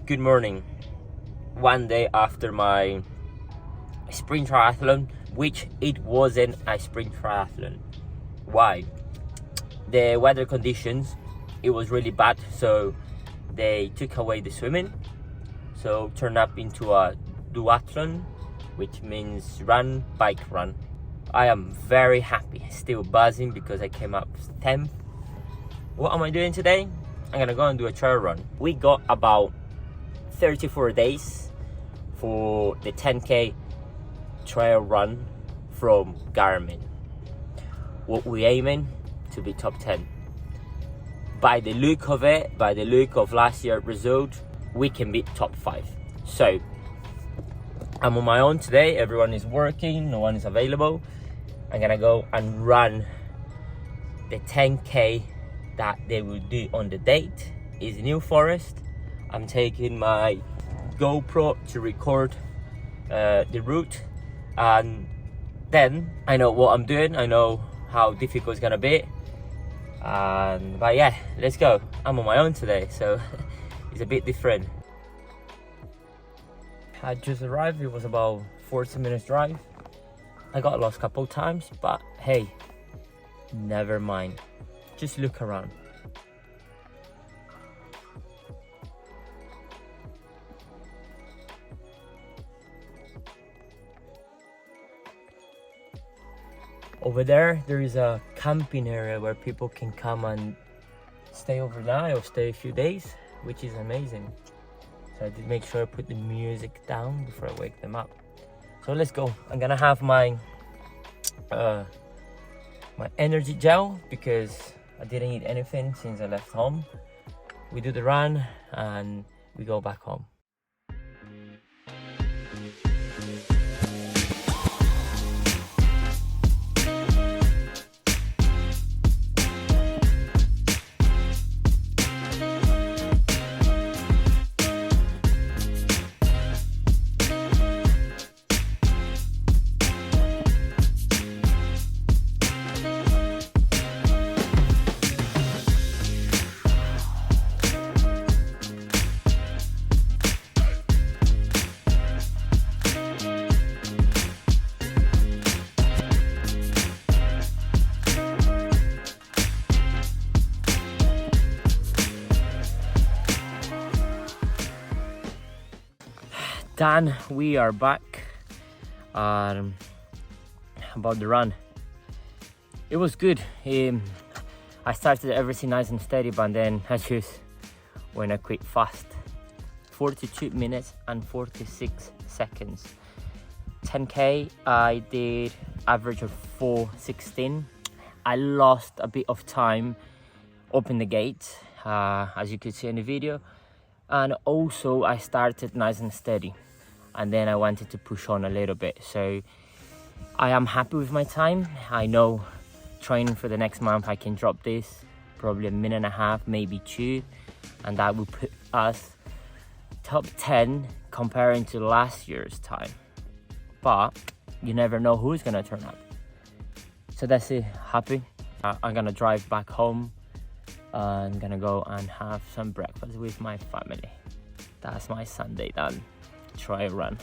Good morning. One day after my sprint triathlon, which it wasn't a sprint triathlon. Why? The weather conditions, it was really bad, so they took away the swimming, so turned up into a duathlon, which means run, bike, run. I am very happy, still buzzing because I came up 10th. What am I doing today? I'm gonna go and do a trail run. We got about 34 days for the 10k trail run from Garmin. What we aiming to be top 10. By the look of it, by the look of last year's result, we can be top 5. So I'm on my own today, everyone is working, no one is available. I'm gonna go and run the 10k that they will do on the date. Is New Forest. I'm taking my GoPro to record the route, and then I know what I'm doing, I know how difficult it's gonna be, but yeah, let's go. I'm on my own today, so it's a bit different. I just arrived, it was about 40 minutes drive. I got lost a couple times, but hey, never mind, just look around. Over there is a camping area where people can come and stay overnight or stay a few days, which is amazing. So I did make sure I put the music down before I wake them up. So let's go. I'm gonna have my my energy gel because I didn't eat anything since I left home. We do the run and we go back home. Done, we are back. About the run, it was good. I started everything nice and steady, but then I just went a quick fast. 42 minutes and 46 seconds. 10k I did average of 4:16. I lost a bit of time open the gate, as you could see in the video, and also I started nice and steady, and then I wanted to push on a little bit. So I am happy with my time. I know training for the next month I can drop this probably a minute and a half, maybe 2, and that will put us top 10 comparing to last year's time. But you never know who's gonna turn up. So that's it, happy. I'm gonna drive back home. I'm gonna go and have some breakfast with my family. That's my Sunday done. Try a run.